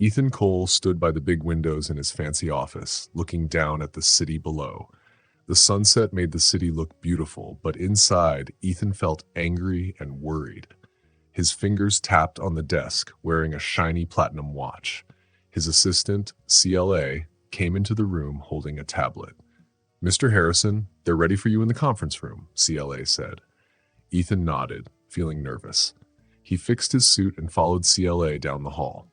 Ethan Cole stood by the big windows in his fancy office, looking down at the city below. The sunset made the city look beautiful, but inside, Ethan felt angry and worried. His fingers tapped on the desk, wearing a shiny platinum watch. His assistant, CLA, came into the room holding a tablet. "Mr. Harrison, they're ready for you in the conference room," CLA said. Ethan nodded, feeling nervous. He fixed his suit and followed CLA down the hall.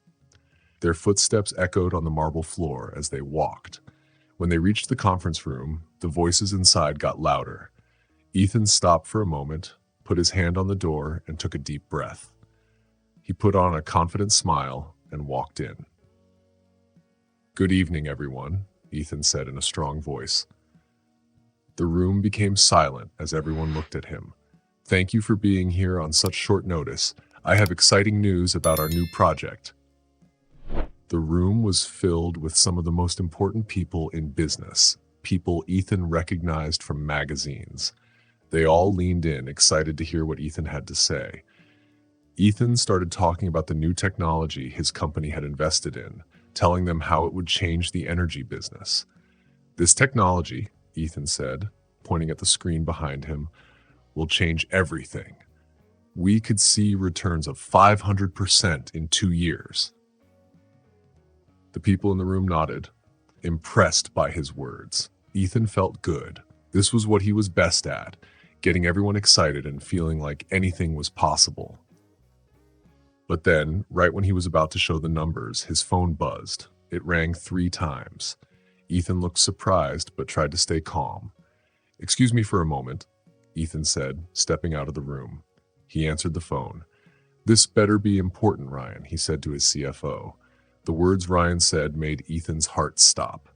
Their footsteps echoed on the marble floor as they walked. When they reached the conference room, the voices inside got louder. Ethan stopped for a moment, put his hand on the door, and took a deep breath. He put on a confident smile and walked in. "Good evening, everyone," Ethan said in a strong voice. The room became silent as everyone looked at him. "Thank you for being here on such short notice. I have exciting news about our new project." The room was filled with some of the most important people in business, people Ethan recognized from magazines. They all leaned in, excited to hear what Ethan had to say. Ethan started talking about the new technology his company had invested in, telling them how it would change the energy business. "This technology," Ethan said, pointing at the screen behind him, "will change everything. We could see returns of 500% in 2 years." The people in the room nodded, impressed by his words. Ethan felt good. This was what he was best at, getting everyone excited and feeling like anything was possible. But then, right when he was about to show the numbers, his phone buzzed. It rang 3 times. Ethan looked surprised but tried to stay calm. "Excuse me for a moment," Ethan said, stepping out of the room. He answered the phone. "This better be important, Ryan," he said to his CFO. The words Ryan said made Ethan's heart stop.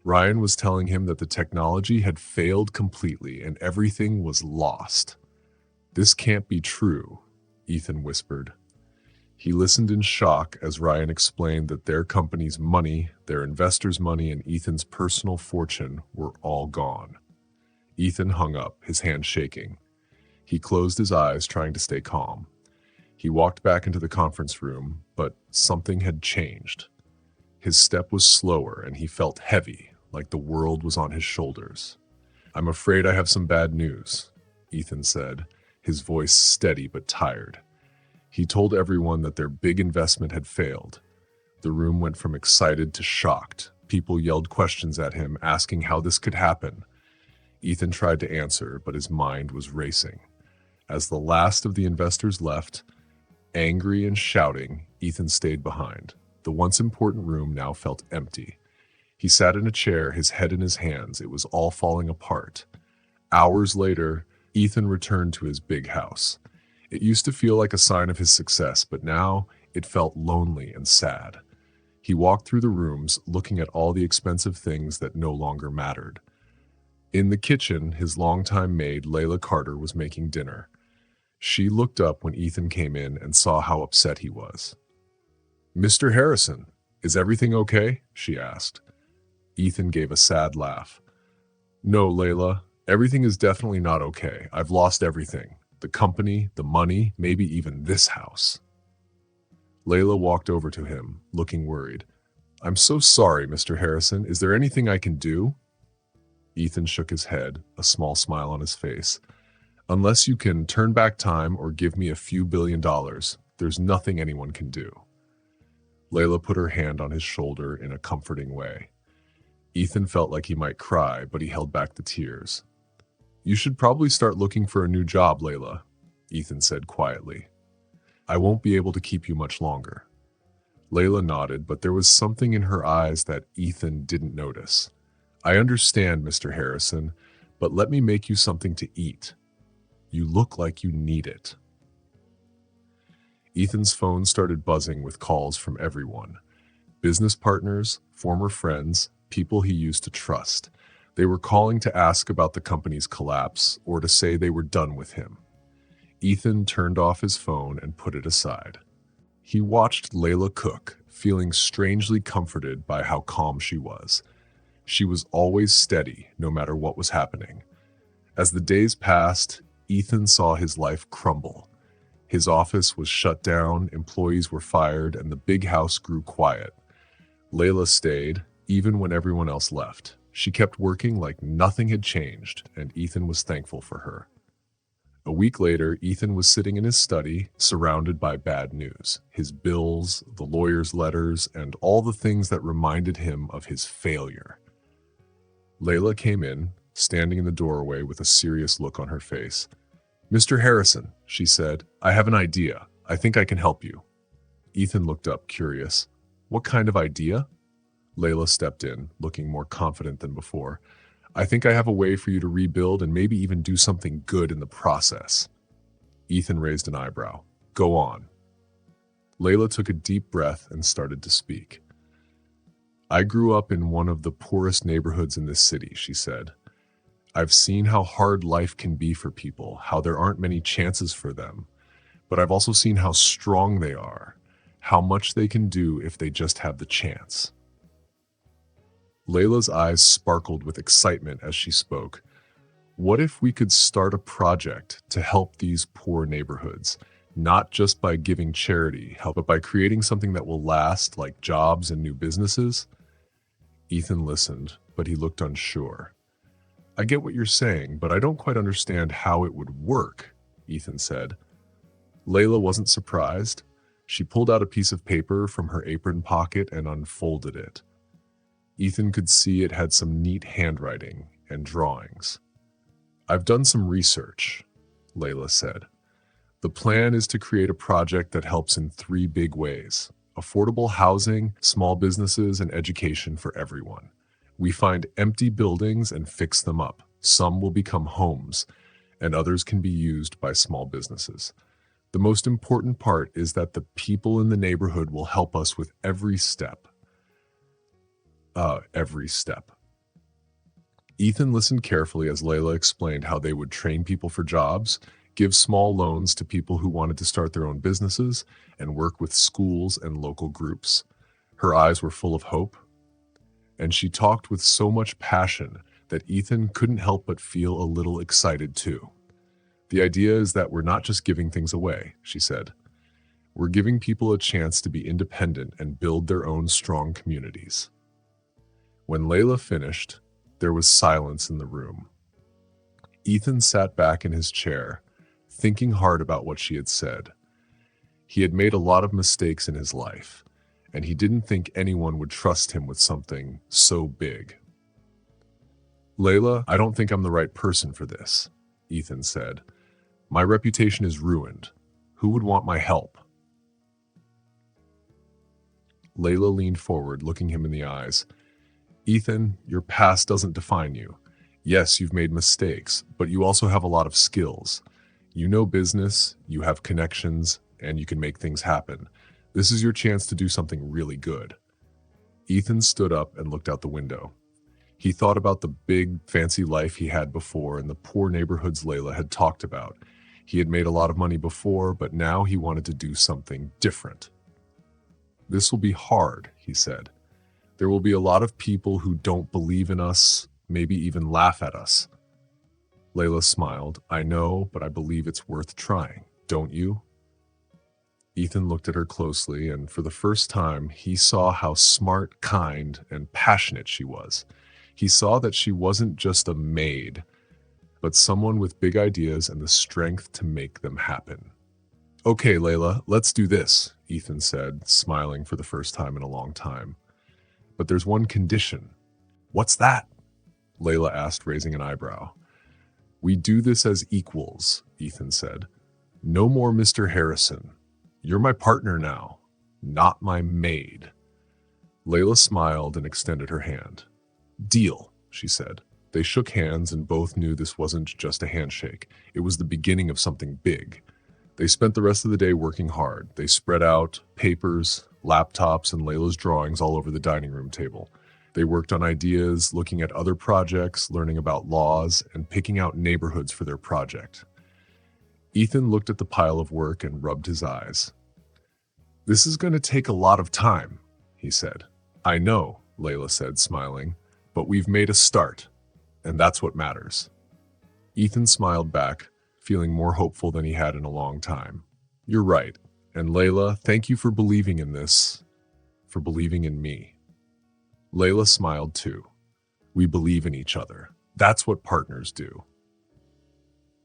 Ryan was telling him that the technology had failed completely and everything was lost. "This can't be true," Ethan whispered. He listened in shock as Ryan explained that their company's money, their investors' money, and Ethan's personal fortune were all gone. Ethan hung up, his hand shaking. He closed his eyes, trying to stay calm. He walked back into the conference room, but something had changed. His step was slower, and he felt heavy, like the world was on his shoulders. "I'm afraid I have some bad news," Ethan said, his voice steady but tired. He told everyone that their big investment had failed. The room went from excited to shocked. People yelled questions at him, asking how this could happen. Ethan tried to answer, but his mind was racing. As the last of the investors left, angry and shouting, Ethan stayed behind. The once important room now felt empty. He sat in a chair, his head in his hands. It was all falling apart. Hours later, Ethan returned to his big house. It used to feel like a sign of his success, but now it felt lonely and sad. He walked through the rooms, looking at all the expensive things that no longer mattered. In the kitchen, his longtime maid, Layla Carter, was making dinner. She looked up when Ethan came in and saw how upset he was. "Mr. Harrison, is everything okay?" she asked. Ethan gave a sad laugh. "No, Layla, everything is definitely not okay. I've lost everything. The company, the money, maybe even this house." Layla walked over to him, looking worried. "I'm so sorry, Mr. Harrison. Is there anything I can do?" Ethan shook his head, a small smile on his face. "Unless you can turn back time or give me a few $1 billion, there's nothing anyone can do." Layla put her hand on his shoulder in a comforting way. Ethan felt like he might cry, but he held back the tears. "You should probably start looking for a new job, Layla," Ethan said quietly. "I won't be able to keep you much longer." Layla nodded, but there was something in her eyes that Ethan didn't notice. "I understand, Mr. Harrison, but let me make you something to eat. You look like you need it." Ethan's phone started buzzing with calls from everyone. Business partners, former friends, people he used to trust. They were calling to ask about the company's collapse or to say they were done with him. Ethan turned off his phone and put it aside. He watched Layla cook, feeling strangely comforted by how calm she was. She was always steady, no matter what was happening. As the days passed, Ethan saw his life crumble. His office was shut down, employees were fired, and the big house grew quiet. Layla stayed, even when everyone else left. She kept working like nothing had changed, and Ethan was thankful for her. A week later, Ethan was sitting in his study, surrounded by bad news. His bills, the lawyer's letters, and all the things that reminded him of his failure. Layla came in, standing in the doorway with a serious look on her face. "Mr. Harrison," she said, "I have an idea. I think I can help you." Ethan looked up, curious. "What kind of idea?" Layla stepped in, looking more confident than before. "I think I have a way for you to rebuild and maybe even do something good in the process." Ethan raised an eyebrow. "Go on." Layla took a deep breath and started to speak. "I grew up in one of the poorest neighborhoods in this city," she said. "I've seen how hard life can be for people, how there aren't many chances for them. But I've also seen how strong they are, how much they can do if they just have the chance." Layla's eyes sparkled with excitement as she spoke. "What if we could start a project to help these poor neighborhoods, not just by giving charity, but by creating something that will last, like jobs and new businesses?" Ethan listened, but he looked unsure. "I get what you're saying, but I don't quite understand how it would work," Ethan said. Layla wasn't surprised. She pulled out a piece of paper from her apron pocket and unfolded it. Ethan could see it had some neat handwriting and drawings. "I've done some research," Layla said. "The plan is to create a project that helps in 3 big ways: affordable housing, small businesses, and education for everyone. We find empty buildings and fix them up. Some will become homes, and others can be used by small businesses. The most important part is that the people in the neighborhood will help us with every step. Every step." Ethan listened carefully as Layla explained how they would train people for jobs, give small loans to people who wanted to start their own businesses, and work with schools and local groups. Her eyes were full of hope, and she talked with so much passion that Ethan couldn't help but feel a little excited too. "The idea is that we're not just giving things away," she said. "We're giving people a chance to be independent and build their own strong communities." When Layla finished, there was silence in the room. Ethan sat back in his chair, thinking hard about what she had said. He had made a lot of mistakes in his life, and he didn't think anyone would trust him with something so big. "Layla, I don't think I'm the right person for this," Ethan said. "My reputation is ruined. Who would want my help?" Layla leaned forward, looking him in the eyes. "Ethan, your past doesn't define you. Yes, you've made mistakes, but you also have a lot of skills. You know business, you have connections, and you can make things happen. This is your chance to do something really good." Ethan stood up and looked out the window. He thought about the big, fancy life he had before and the poor neighborhoods Layla had talked about. He had made a lot of money before, but now he wanted to do something different. "This will be hard," he said. "There will be a lot of people who don't believe in us, maybe even laugh at us." Layla smiled. "I know, but I believe it's worth trying. Don't you?" Ethan looked at her closely, and for the first time, he saw how smart, kind, and passionate she was. He saw that she wasn't just a maid, but someone with big ideas and the strength to make them happen. "Okay, Layla, let's do this," Ethan said, smiling for the first time in a long time. "But there's one condition." "What's that?" Layla asked, raising an eyebrow. "We do this as equals," Ethan said. "No more Mr. Harrison. You're my partner now, not my maid." Layla smiled and extended her hand. "Deal," she said. They shook hands and both knew this wasn't just a handshake. It was the beginning of something big. They spent the rest of the day working hard. They spread out papers, laptops, and Layla's drawings all over the dining room table. They worked on ideas, looking at other projects, learning about laws, and picking out neighborhoods for their project. Ethan looked at the pile of work and rubbed his eyes. "This is going to take a lot of time," he said. "I know," Layla said, smiling, "but we've made a start, and that's what matters." Ethan smiled back, feeling more hopeful than he had in a long time. You're right. And Layla, thank you for believing in this, for believing in me. Layla smiled too. We believe in each other. That's what partners do.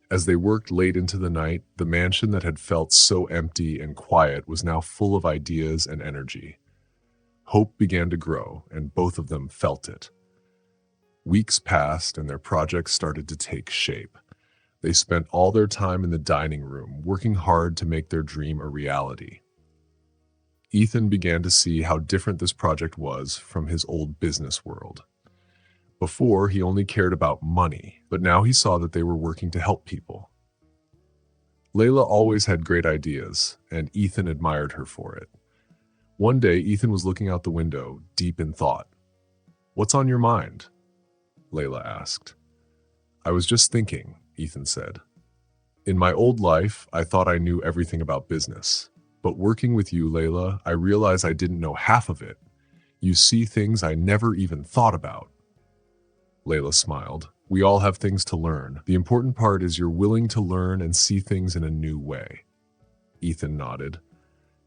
As they worked late into the night, the mansion that had felt so empty and quiet was now full of ideas and energy. Hope began to grow, and both of them felt it. Weeks passed, and their projects started to take shape. They spent all their time in the dining room, working hard to make their dream a reality. Ethan began to see how different this project was from his old business world. Before, he only cared about money, but now he saw that they were working to help people. Layla always had great ideas, and Ethan admired her for it. One day, Ethan was looking out the window, deep in thought. "What's on your mind?" Layla asked. "I was just thinking," Ethan said. "In my old life, I thought I knew everything about business. But working with you, Layla, I realize I didn't know half of it. You see things I never even thought about." Layla smiled. "We all have things to learn. The important part is you're willing to learn and see things in a new way." Ethan nodded.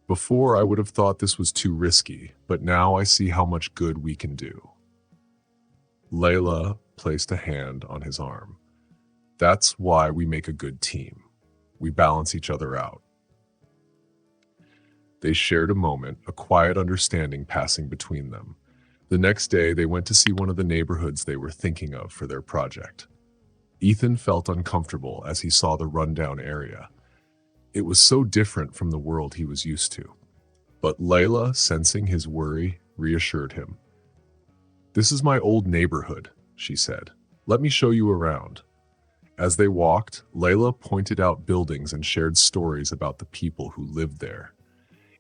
"Before, I would have thought this was too risky, but now I see how much good we can do." Layla placed a hand on his arm. "That's why we make a good team. We balance each other out." They shared a moment, a quiet understanding passing between them. The next day, they went to see one of the neighborhoods they were thinking of for their project. Ethan felt uncomfortable as he saw the rundown area. It was so different from the world he was used to. But Layla, sensing his worry, reassured him. "This is my old neighborhood," she said. "Let me show you around." As they walked, Layla pointed out buildings and shared stories about the people who lived there.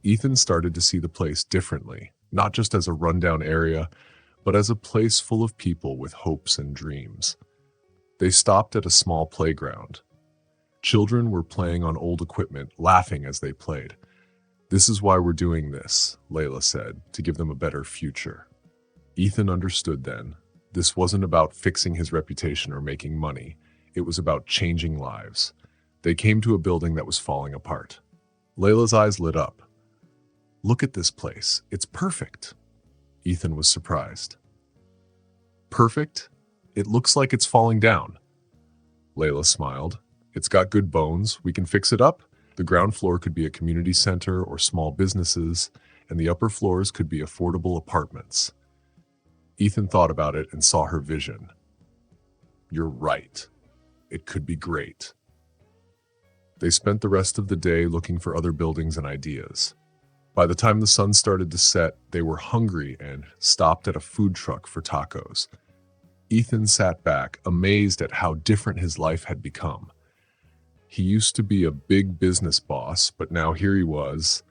Ethan started to see the place differently, not just as a rundown area, but as a place full of people with hopes and dreams. They stopped at a small playground. Children were playing on old equipment, laughing as they played. "This is why we're doing this," Layla said, "to give them a better future." Ethan understood then. This wasn't about fixing his reputation or making money. It was about changing lives. They came to a building that was falling apart. Layla's eyes lit up. "Look at this place. It's perfect." Ethan was surprised. "Perfect? It looks like it's falling down." Layla smiled. "It's got good bones. We can fix it up. The ground floor could be a community center or small businesses, and the upper floors could be affordable apartments." Ethan thought about it and saw her vision. "You're right. It could be great." They spent the rest of the day looking for other buildings and ideas. By the time the sun started to set, they were hungry and stopped at a food truck for tacos. Ethan sat back, amazed at how different his life had become. He used to be a big business boss, but now here he was,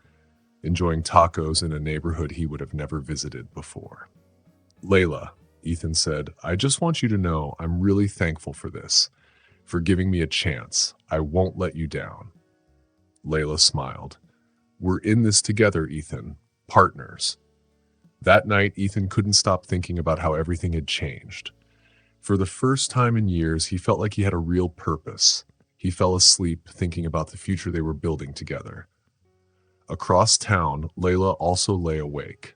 enjoying tacos in a neighborhood he would have never visited before. "Layla," Ethan said, "I just want you to know I'm really thankful for this, for giving me a chance. I won't let you down." Layla smiled. "We're in this together, Ethan. Partners." That night, Ethan couldn't stop thinking about how everything had changed. For the first time in years, he felt like he had a real purpose. He fell asleep thinking about the future they were building together. Across town, Layla also lay awake.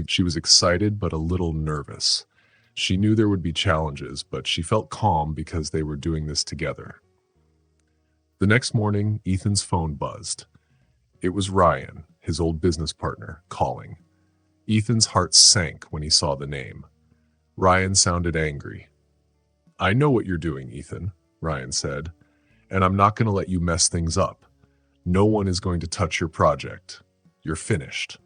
She was excited but a little nervous. She knew there would be challenges, but she felt calm because they were doing this together. The next morning, Ethan's phone buzzed. It was Ryan, his old business partner, calling. Ethan's heart sank when he saw the name. Ryan sounded angry. "I know what you're doing, Ethan," Ryan said, "and I'm not going to let you mess things up. No one is going to touch your project. You're finished."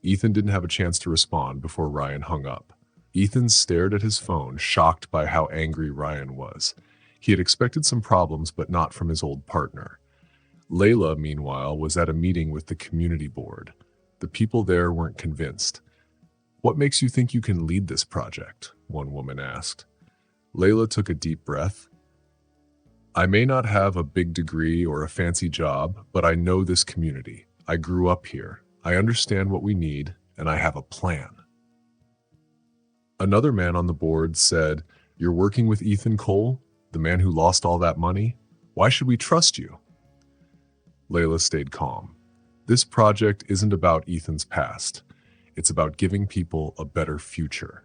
Ethan didn't have a chance to respond before Ryan hung up. Ethan stared at his phone, shocked by how angry Ryan was. He had expected some problems, but not from his old partner. Layla, meanwhile, was at a meeting with the community board. The people there weren't convinced. "What makes you think you can lead this project?" one woman asked. Layla took a deep breath. "I may not have a big degree or a fancy job, but I know this community. I grew up here. I understand what we need, and I have a plan." Another man on the board said, "You're working with Ethan Cole, the man who lost all that money? Why should we trust you?" Layla stayed calm. This project isn't about Ethan's past. It's about giving people a better future.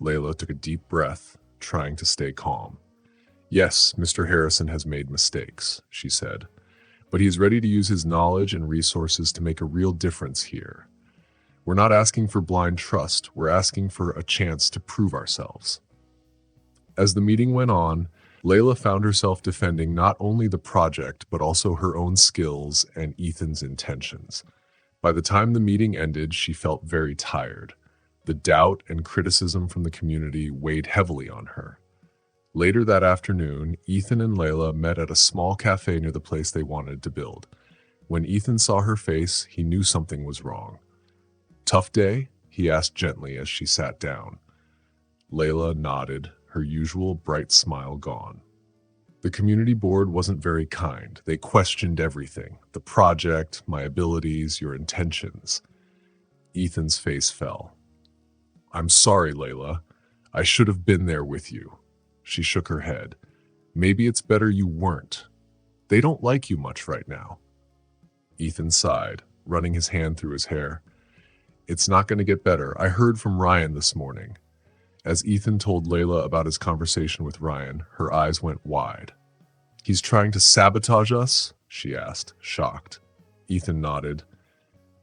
Layla took a deep breath, trying to stay calm. Yes, Mr. Harrison has made mistakes, she said, but he is ready to use his knowledge and resources to make a real difference here. We're not asking for blind trust, we're asking for a chance to prove ourselves. As the meeting went on, Layla found herself defending not only the project, but also her own skills and Ethan's intentions. By the time the meeting ended, she felt very tired. The doubt and criticism from the community weighed heavily on her. Later that afternoon, Ethan and Layla met at a small cafe near the place they wanted to build. When Ethan saw her face, he knew something was wrong. "Tough day?" he asked gently as she sat down. Layla nodded, her usual bright smile gone. The community board wasn't very kind. They questioned everything: the project, my abilities, your intentions. Ethan's face fell. "I'm sorry, Layla. I should have been there with you." She shook her head. "Maybe it's better you weren't. They don't like you much right now." Ethan sighed, running his hand through his hair. "It's not going to get better. I heard from Ryan this morning." As Ethan told Layla about his conversation with Ryan, her eyes went wide. "He's trying to sabotage us?" she asked, shocked. Ethan nodded.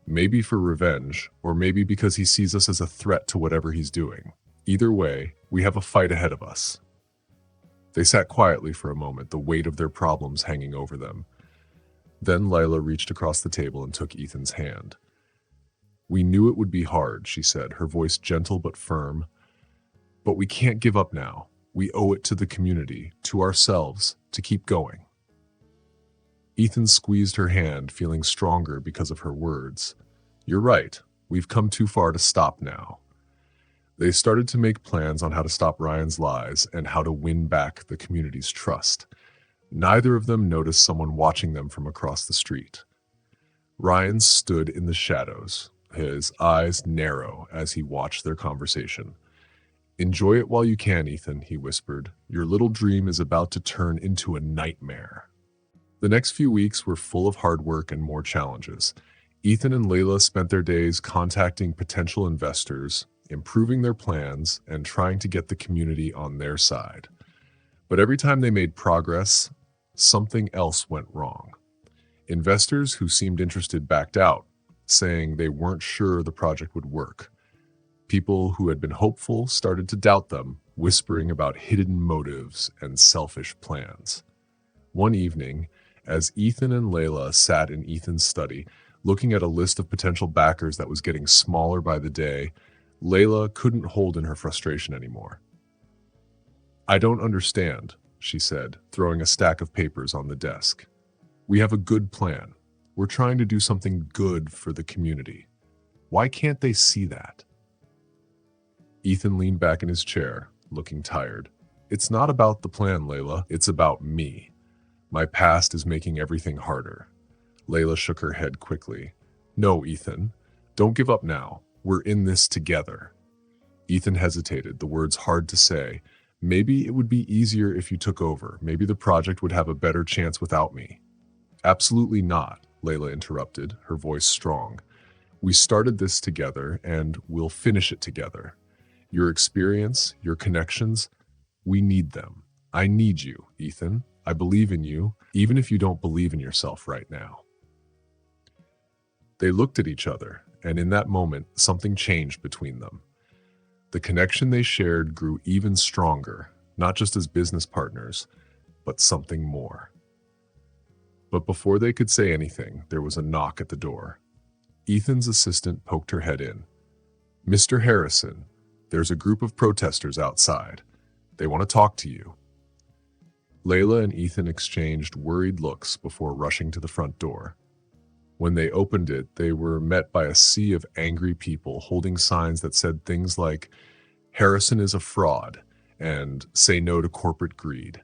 "Maybe for revenge, or maybe because he sees us as a threat to whatever he's doing. Either way, we have a fight ahead of us." They sat quietly for a moment, the weight of their problems hanging over them. Then Layla reached across the table and took Ethan's hand. "We knew it would be hard," she said, her voice gentle but firm. "But we can't give up now. We owe it to the community, to ourselves, to keep going." Ethan squeezed her hand, feeling stronger because of her words. "You're right. We've come too far to stop now." They started to make plans on how to stop Ryan's lies and how to win back the community's trust. Neither of them noticed someone watching them from across the street. Ryan stood in the shadows, his eyes narrow as he watched their conversation. "Enjoy it while you can, Ethan," he whispered. "Your little dream is about to turn into a nightmare." The next few weeks were full of hard work and more challenges. Ethan and Layla spent their days contacting potential investors, improving their plans, and trying to get the community on their side. But every time they made progress, something else went wrong. Investors who seemed interested backed out, saying they weren't sure the project would work. People who had been hopeful started to doubt them, whispering about hidden motives and selfish plans. One evening, as Ethan and Layla sat in Ethan's study, looking at a list of potential backers that was getting smaller by the day, Layla couldn't hold in her frustration anymore. "I don't understand," she said, throwing a stack of papers on the desk. "We have a good plan. We're trying to do something good for the community. Why can't they see that?" Ethan leaned back in his chair, looking tired. "It's not about the plan, Layla. It's about me. My past is making everything harder." Layla shook her head quickly. "No, Ethan. Don't give up now. We're in this together." Ethan hesitated, the words hard to say. "Maybe it would be easier if you took over. Maybe the project would have a better chance without me." "Absolutely not," Layla interrupted, her voice strong. "We started this together, and we'll finish it together. Your experience, your connections, we need them. I need you, Ethan. I believe in you, even if you don't believe in yourself right now." They looked at each other, and in that moment, something changed between them. The connection they shared grew even stronger, not just as business partners, but something more. But before they could say anything, there was a knock at the door. Ethan's assistant poked her head in. "Mr. Harrison, there's a group of protesters outside. They want to talk to you." Layla and Ethan exchanged worried looks before rushing to the front door. When they opened it, they were met by a sea of angry people holding signs that said things like, "Harrison is a fraud," and "Say no to corporate greed."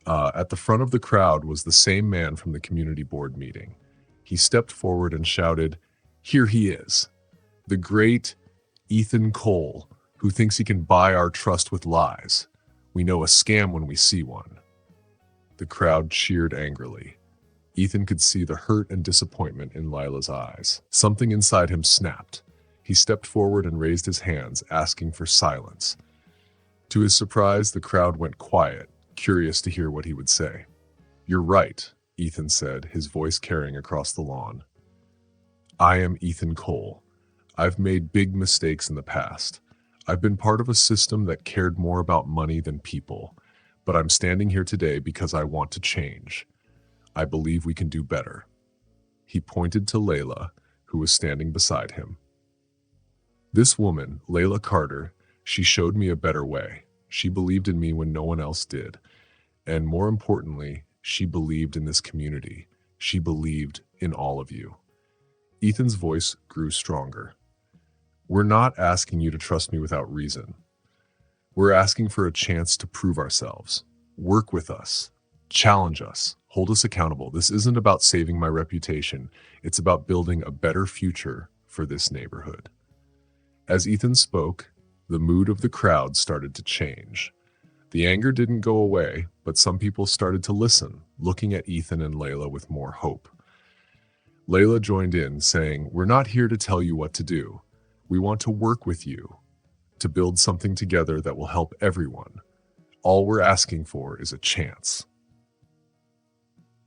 At the front of the crowd was the same man from the community board meeting. He stepped forward and shouted, "Here he is, the great Ethan Cole, who thinks he can buy our trust with lies. We know a scam when we see one." The crowd cheered angrily. Ethan could see the hurt and disappointment in Lila's eyes. Something inside him snapped. He stepped forward and raised his hands, asking for silence. To his surprise, the crowd went quiet, curious to hear what he would say. "You're right," Ethan said, his voice carrying across the lawn. "I am Ethan Cole. I've made big mistakes in the past. I've been part of a system that cared more about money than people, but I'm standing here today because I want to change. I believe we can do better." He pointed to Layla, who was standing beside him. "This woman, Layla Carter, she showed me a better way. She believed in me when no one else did. And more importantly, she believed in this community. She believed in all of you." Ethan's voice grew stronger. "We're not asking you to trust me without reason. We're asking for a chance to prove ourselves. Work with us. Challenge us. Hold us accountable. This isn't about saving my reputation. It's about building a better future for this neighborhood." As Ethan spoke, the mood of the crowd started to change. The anger didn't go away, but some people started to listen, looking at Ethan and Layla with more hope. Layla joined in, saying, "We're not here to tell you what to do. We want to work with you, to build something together that will help everyone. All we're asking for is a chance."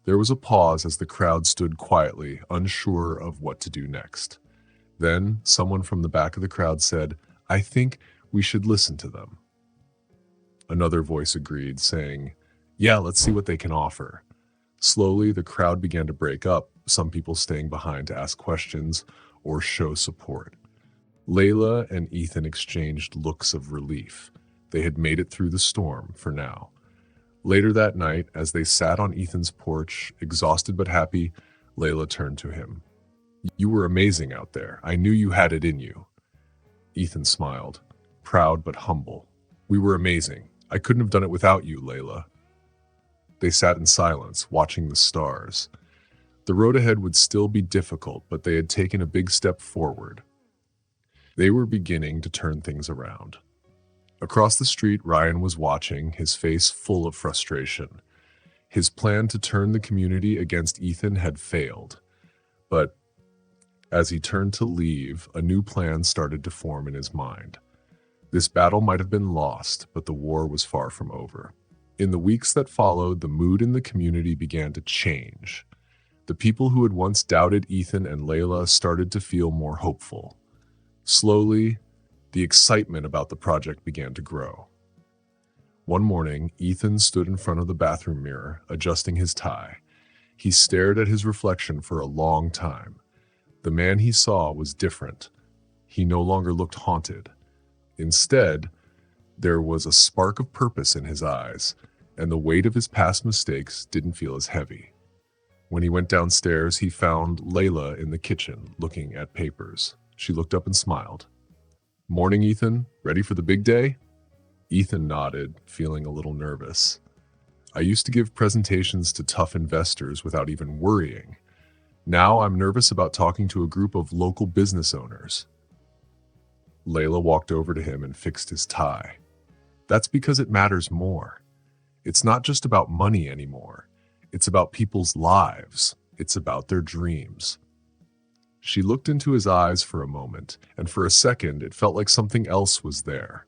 There was a pause as the crowd stood quietly, unsure of what to do next. Then someone from the back of the crowd said, "I think we should listen to them." Another voice agreed, saying, "Yeah, let's see what they can offer." Slowly, the crowd began to break up, some people staying behind to ask questions or show support. Layla and Ethan exchanged looks of relief. They had made it through the storm for now. Later that night, as they sat on Ethan's porch, exhausted but happy, Layla turned to him. "You were amazing out there. I knew you had it in you." Ethan smiled, proud but humble. "We were amazing. I couldn't have done it without you, Layla." They sat in silence, watching the stars. The road ahead would still be difficult, but they had taken a big step forward. They were beginning to turn things around. Across the street, Ryan was watching, his face full of frustration. His plan to turn the community against Ethan had failed. But as he turned to leave, a new plan started to form in his mind. This battle might have been lost, but the war was far from over. In the weeks that followed, the mood in the community began to change. The people who had once doubted Ethan and Layla started to feel more hopeful. Slowly, the excitement about the project began to grow. One morning, Ethan stood in front of the bathroom mirror, adjusting his tie. He stared at his reflection for a long time. The man he saw was different. He no longer looked haunted. Instead, there was a spark of purpose in his eyes, and the weight of his past mistakes didn't feel as heavy. When he went downstairs, he found Layla in the kitchen, looking at papers. She looked up and smiled. "Morning, Ethan. Ready for the big day?" Ethan nodded, feeling a little nervous. "I used to give presentations to tough investors without even worrying. Now I'm nervous about talking to a group of local business owners." Layla walked over to him and fixed his tie. "That's because it matters more. It's not just about money anymore. It's about people's lives. It's about their dreams." She looked into his eyes for a moment, and for a second it felt like something else was there.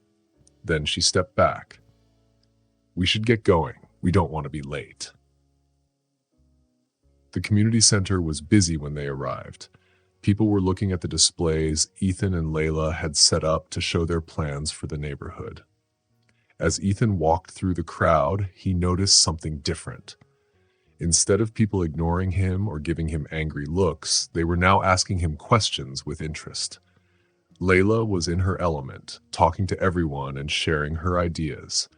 Then she stepped back. "We should get going. We don't want to be late." The community center was busy when they arrived. People were looking at the displays Ethan and Layla had set up to show their plans for the neighborhood. As Ethan walked through the crowd, he noticed something different. Instead of people ignoring him or giving him angry looks, they were now asking him questions with interest. Layla was in her element, talking to everyone and sharing her ideas.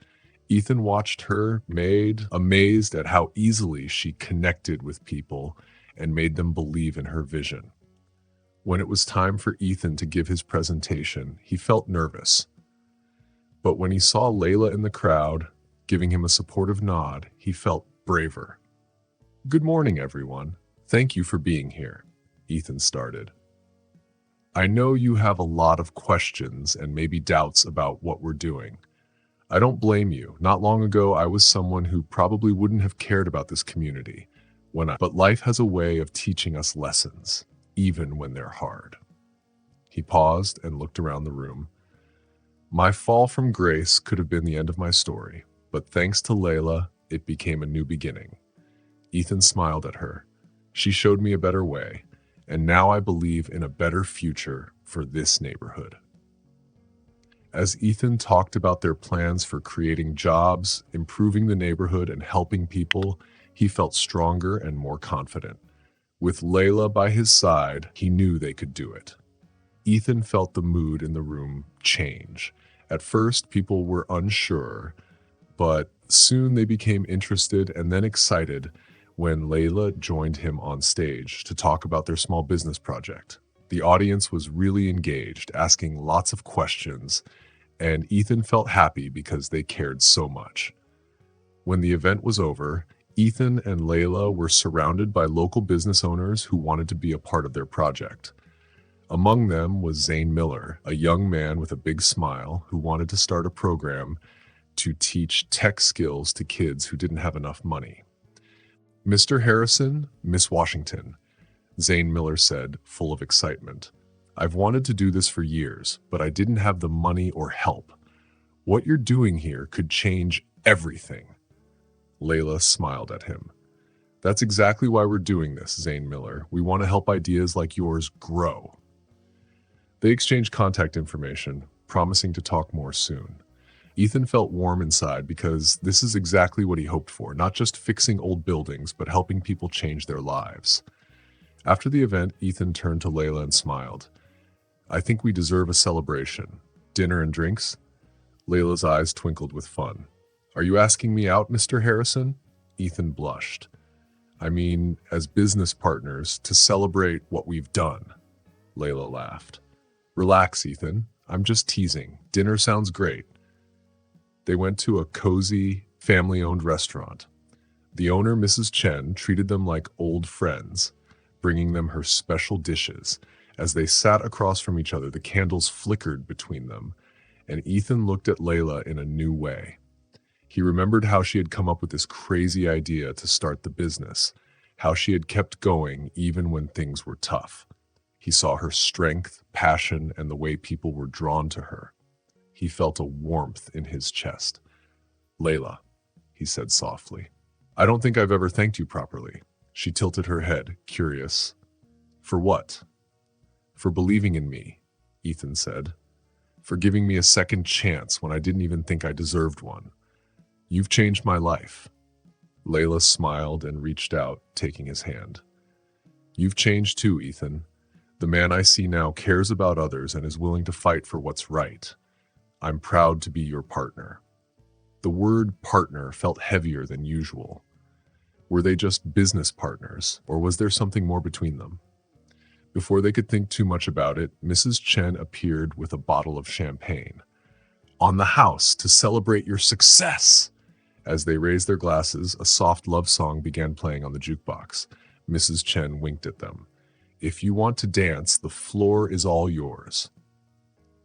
Ethan watched her, Maid, amazed at how easily she connected with people and made them believe in her vision. When it was time for Ethan to give his presentation, he felt nervous. But when he saw Layla in the crowd, giving him a supportive nod, he felt braver. "Good morning, everyone. Thank you for being here," Ethan started. "I know you have a lot of questions and maybe doubts about what we're doing. I don't blame you. Not long ago, I was someone who probably wouldn't have cared about this community. But life has a way of teaching us lessons, even when they're hard. He paused and looked around the room. My fall from grace could have been the end of my story, but thanks to Layla, it became a new beginning. Ethan smiled at her. She showed me a better way, and now I believe in a better future for this neighborhood. As Ethan talked about their plans for creating jobs, improving the neighborhood, and helping people, he felt stronger and more confident. With Layla by his side, he knew they could do it. Ethan felt the mood in the room change. At first, people were unsure, but soon they became interested and then excited when Layla joined him on stage to talk about their small business project. The audience was really engaged, asking lots of questions, and Ethan felt happy because they cared so much. When the event was over, Ethan and Layla were surrounded by local business owners who wanted to be a part of their project. Among them was Zane Miller, a young man with a big smile who wanted to start a program to teach tech skills to kids who didn't have enough money. Mr. Harrison, Miss Washington, Zane Miller said, full of excitement. I've wanted to do this for years, but I didn't have the money or help. What you're doing here could change everything. Layla smiled at him. That's exactly why we're doing this, Zane Miller. We want to help ideas like yours grow. They exchanged contact information, promising to talk more soon. Ethan felt warm inside because this is exactly what he hoped for, not just fixing old buildings, but helping people change their lives. After the event, Ethan turned to Layla and smiled. I think we deserve a celebration. Dinner and drinks? Layla's eyes twinkled with fun. Are you asking me out, Mr. Harrison? Ethan blushed. I mean, as business partners, to celebrate what we've done. Layla laughed. Relax, Ethan. I'm just teasing. Dinner sounds great. They went to a cozy, family-owned restaurant. The owner, Mrs. Chen, treated them like old friends, bringing them her special dishes. As they sat across from each other, the candles flickered between them, and Ethan looked at Layla in a new way. He remembered how she had come up with this crazy idea to start the business, how she had kept going even when things were tough. He saw her strength, passion, and the way people were drawn to her. He felt a warmth in his chest. Layla, he said softly, I don't think I've ever thanked you properly. She tilted her head, curious. For what? For believing in me, Ethan said. For giving me a second chance when I didn't even think I deserved one. You've changed my life. Layla smiled and reached out, taking his hand. You've changed too, Ethan. The man I see now cares about others and is willing to fight for what's right. I'm proud to be your partner. The word partner felt heavier than usual. Were they just business partners, or was there something more between them? Before they could think too much about it, Mrs. Chen appeared with a bottle of champagne. On the house to celebrate your success! As they raised their glasses, a soft love song began playing on the jukebox. Mrs. Chen winked at them. If you want to dance, the floor is all yours.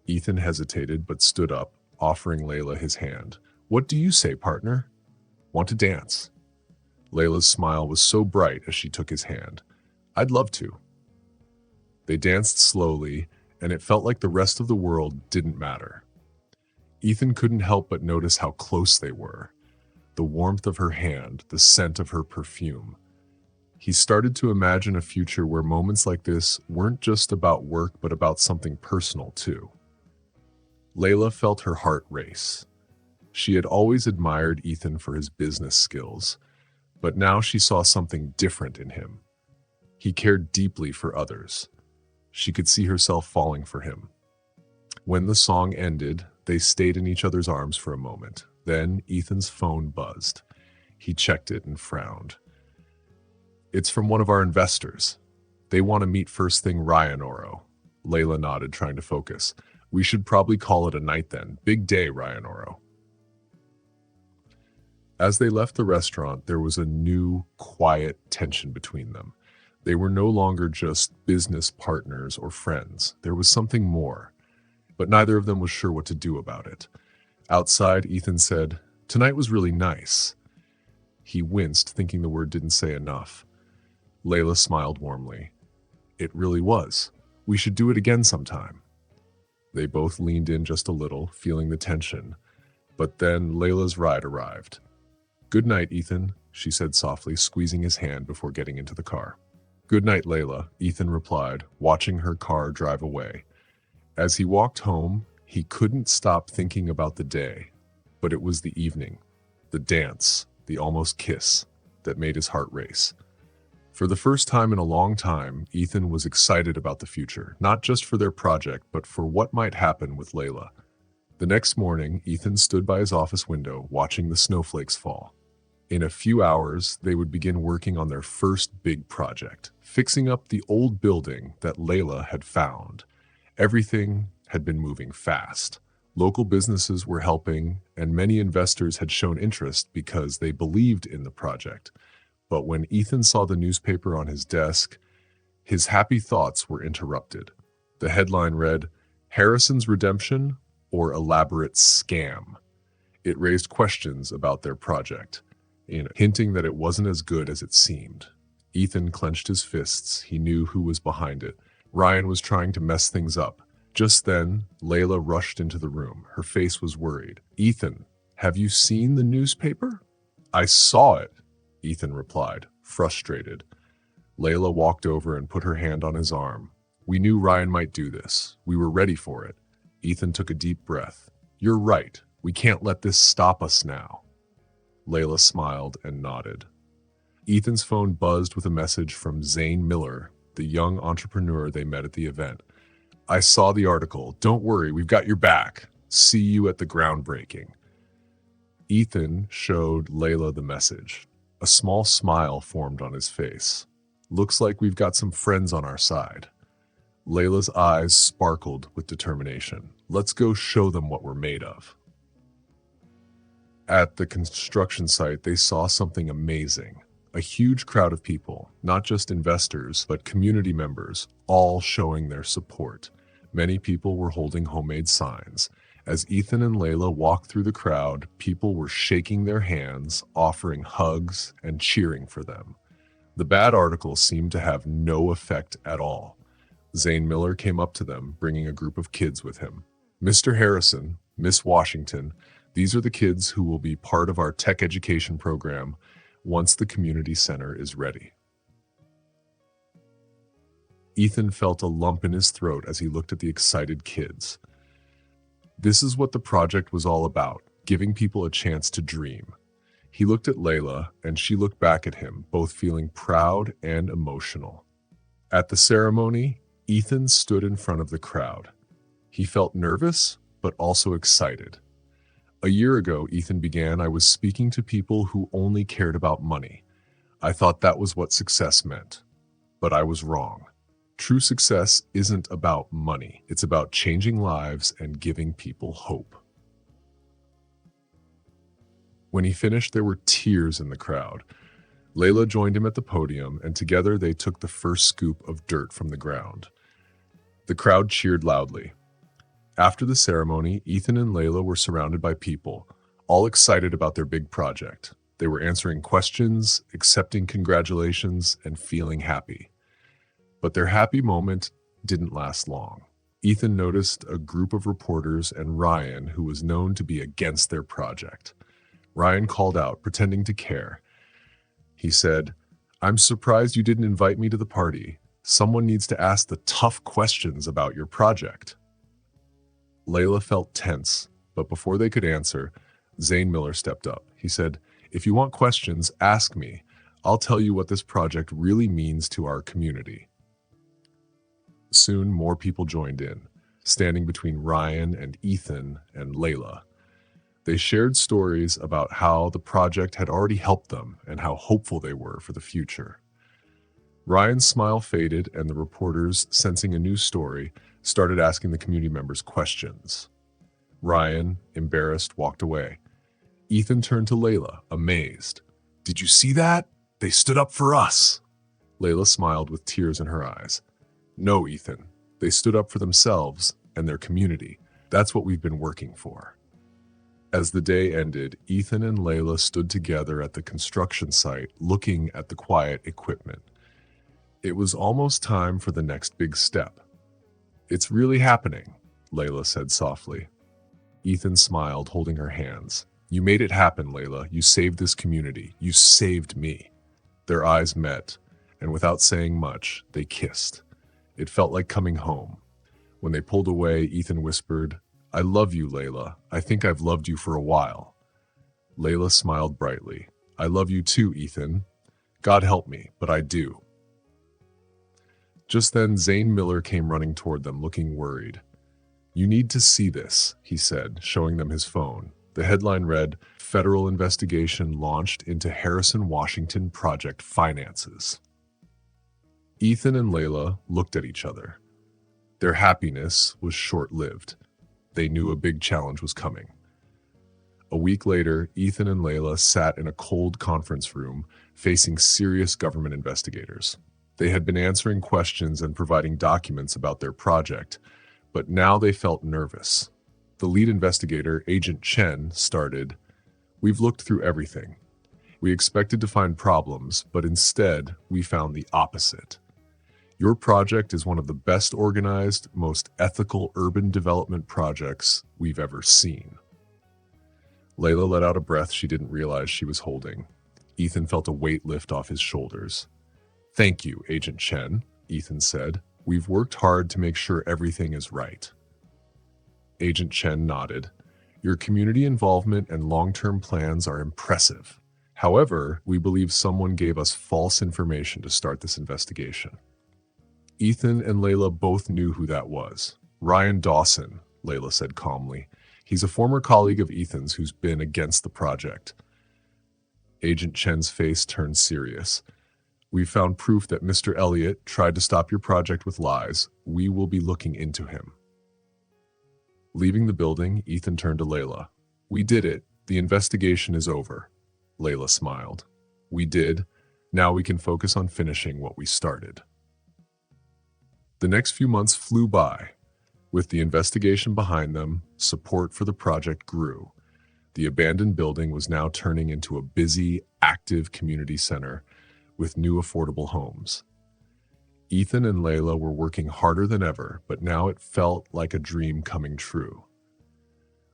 Ethan hesitated but stood up, offering Layla his hand. What do you say, partner? Want to dance? Layla's smile was so bright as she took his hand. I'd love to. They danced slowly, and it felt like the rest of the world didn't matter. Ethan couldn't help but notice how close they were. The warmth of her hand, the scent of her perfume. He started to imagine a future where moments like this weren't just about work, but about something personal too. Layla felt her heart race. She had always admired Ethan for his business skills, but now she saw something different in him. He cared deeply for others. She could see herself falling for him. When the song ended, they stayed in each other's arms for a moment. Then Ethan's phone buzzed. He checked it and frowned. It's from one of our investors. They want to meet first thing Ryan Oro. Layla nodded, trying to focus. We should probably call it a night then. Big day, Ryan Oro. As they left the restaurant, there was a new, quiet tension between them. They were no longer just business partners or friends. There was something more, but neither of them was sure what to do about it. Outside, Ethan said, "Tonight was really nice." He winced, thinking the word didn't say enough. Layla smiled warmly. It really was. We should do it again sometime. They both leaned in just a little, feeling the tension. But then Layla's ride arrived. Good night, Ethan, she said softly, squeezing his hand before getting into the car. Good night, Layla, Ethan replied, watching her car drive away. As he walked home, he couldn't stop thinking about the day. But it was the evening, the dance, the almost kiss, that made his heart race. For the first time in a long time, Ethan was excited about the future, not just for their project, but for what might happen with Layla. The next morning, Ethan stood by his office window, watching the snowflakes fall. In a few hours, they would begin working on their first big project, fixing up the old building that Layla had found. Everything had been moving fast. Local businesses were helping, and many investors had shown interest because they believed in the project. But when Ethan saw the newspaper on his desk, his happy thoughts were interrupted. The headline read, "Harrison's Redemption or Elaborate Scam." It raised questions about their project, hinting that it wasn't as good as it seemed. Ethan clenched his fists. He knew who was behind it. Ryan was trying to mess things up. Just then, Layla rushed into the room. Her face was worried. "Ethan, have you seen the newspaper?" "I saw it," Ethan replied, frustrated. Layla walked over and put her hand on his arm. "We knew Ryan might do this. We were ready for it." Ethan took a deep breath. "You're right. We can't let this stop us now." Layla smiled and nodded. Ethan's phone buzzed with a message from Zane Miller, the young entrepreneur they met at the event. "I saw the article. Don't worry, we've got your back. See you at the groundbreaking." Ethan showed Layla the message. A small smile formed on his face. "Looks like we've got some friends on our side." Layla's eyes sparkled with determination. "Let's go show them what we're made of." At the construction site, they saw something amazing. A huge crowd of people, not just investors, but community members, all showing their support. Many people were holding homemade signs. As Ethan and Layla walked through the crowd, people were shaking their hands, offering hugs, and cheering for them. The bad article seemed to have no effect at all. Zane Miller came up to them, bringing a group of kids with him. "Mr. Harrison, Miss Washington, these are the kids who will be part of our tech education program once the community center is ready." Ethan felt a lump in his throat as he looked at the excited kids. This is what the project was all about, giving people a chance to dream. He looked at Layla, and she looked back at him, both feeling proud and emotional. At the ceremony, Ethan stood in front of the crowd. He felt nervous, but also excited. A year ago, Ethan began, I was speaking to people who only cared about money. I thought that was what success meant. But I was wrong. True success isn't about money. It's about changing lives and giving people hope. When he finished, there were tears in the crowd. Layla joined him at the podium, and together they took the first scoop of dirt from the ground. The crowd cheered loudly. After the ceremony, Ethan and Layla were surrounded by people, all excited about their big project. They were answering questions, accepting congratulations, and feeling happy. But their happy moment didn't last long. Ethan noticed a group of reporters and Ryan, who was known to be against their project. Ryan called out, pretending to care. He said, "I'm surprised you didn't invite me to the party. Someone needs to ask the tough questions about your project." Layla felt tense, but before they could answer, Zane Miller stepped up. He said, "If you want questions, ask me. I'll tell you what this project really means to our community." Soon, more people joined in, standing between Ryan and Ethan and Layla. They shared stories about how the project had already helped them and how hopeful they were for the future. Ryan's smile faded, and the reporters, sensing a new story, started asking the community members questions. Ryan, embarrassed, walked away. Ethan turned to Layla, amazed. "Did you see that? They stood up for us." Layla smiled with tears in her eyes. "No, Ethan. They stood up for themselves and their community. That's what we've been working for." As the day ended, Ethan and Layla stood together at the construction site, looking at the quiet equipment. It was almost time for the next big step. "It's really happening," Layla said softly. Ethan smiled, holding her hands. "You made it happen, Layla. You saved this community. You saved me." Their eyes met, and without saying much, they kissed. It felt like coming home. When they pulled away, Ethan whispered, "I love you, Layla. I think I've loved you for a while." Layla smiled brightly. "I love you too, Ethan. God help me, but I do." Just then, Zane Miller came running toward them, looking worried. "You need to see this," he said, showing them his phone. The headline read, "Federal Investigation Launched into Harrison Washington Project Finances." Ethan and Layla looked at each other. Their happiness was short-lived. They knew a big challenge was coming. A week later, Ethan and Layla sat in a cold conference room facing serious government investigators. They had been answering questions and providing documents about their project, but now they felt nervous. The lead investigator, Agent Chen, started, "We've looked through everything. We expected to find problems, but instead, we found the opposite. Your project is one of the best organized, most ethical urban development projects we've ever seen." Layla let out a breath she didn't realize she was holding. Ethan felt a weight lift off his shoulders. "Thank you, Agent Chen," Ethan said. "We've worked hard to make sure everything is right." Agent Chen nodded. "Your community involvement and long-term plans are impressive. However, we believe someone gave us false information to start this investigation." Ethan and Layla both knew who that was. "Ryan Dawson," Layla said calmly. "He's a former colleague of Ethan's who's been against the project." Agent Chen's face turned serious. "We've found proof that Mr. Elliott tried to stop your project with lies. We will be looking into him." Leaving the building, Ethan turned to Layla. "We did it. The investigation is over." Layla smiled. "We did. Now we can focus on finishing what we started." The next few months flew by. With the investigation behind them, support for the project grew. The abandoned building was now turning into a busy, active community center with new affordable homes. Ethan and Layla were working harder than ever, but now it felt like a dream coming true.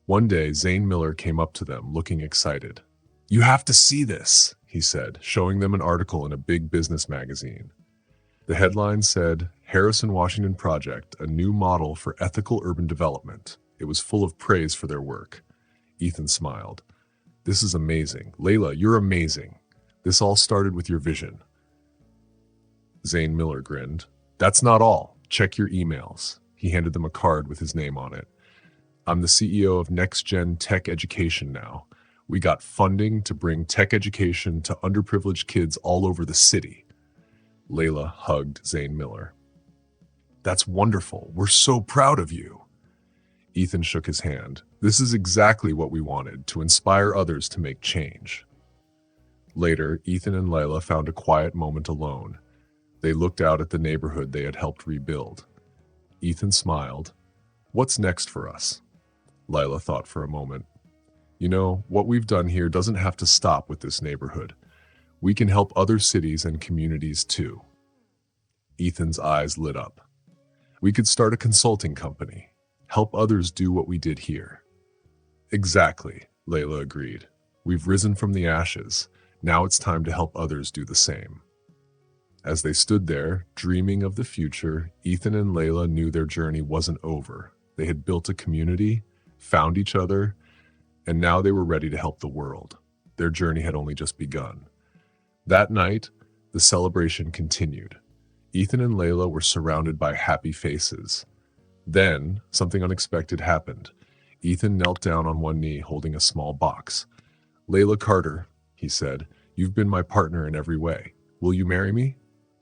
One day, Zane Miller came up to them, looking excited. "You have to see this," he said, showing them an article in a big business magazine. The headline said, "Harrison Washington Project, a new model for ethical urban development." It was full of praise for their work. Ethan smiled. "This is amazing. Layla, you're amazing. This all started with your vision." Zane Miller grinned. "That's not all. Check your emails." He handed them a card with his name on it. "I'm the CEO of Next Gen Tech Education now. We got funding to bring tech education to underprivileged kids all over the city." Layla hugged Zane Miller. "That's wonderful. We're so proud of you." Ethan shook his hand. "This is exactly what we wanted, to inspire others to make change." Later, Ethan and Layla found a quiet moment alone. They looked out at the neighborhood they had helped rebuild. Ethan smiled. "What's next for us?" Layla thought for a moment. "You know, what we've done here doesn't have to stop with this neighborhood. We can help other cities and communities too." Ethan's eyes lit up. "We could start a consulting company. Help others do what we did here." "Exactly," Layla agreed. "We've risen from the ashes. Now it's time to help others do the same." As they stood there, dreaming of the future, Ethan and Layla knew their journey wasn't over. They had built a community, found each other, and now they were ready to help the world. Their journey had only just begun. That night, the celebration continued. Ethan and Layla were surrounded by happy faces. Then, something unexpected happened. Ethan knelt down on one knee, holding a small box. "Layla Carter," he said, "you've been my partner in every way. Will you marry me?"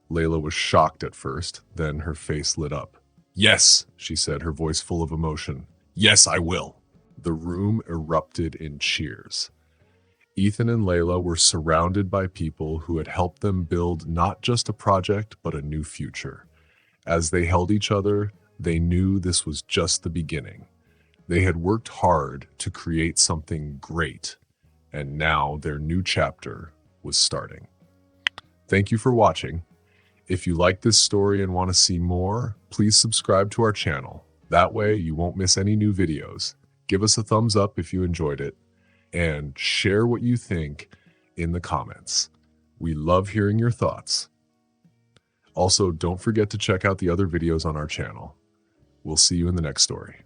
Layla was shocked at first, then her face lit up. "Yes," she said, her voice full of emotion. "Yes, I will." The room erupted in cheers. Ethan and Layla were surrounded by people who had helped them build not just a project, but a new future. As they held each other, they knew this was just the beginning. They had worked hard to create something great, and now their new chapter was starting. Thank you for watching. If you like this story and want to see more, please subscribe to our channel. That way you won't miss any new videos. Give us a thumbs up if you enjoyed it, and share what you think in the comments. We love hearing your thoughts. Also, don't forget to check out the other videos on our channel. We'll see you in the next story.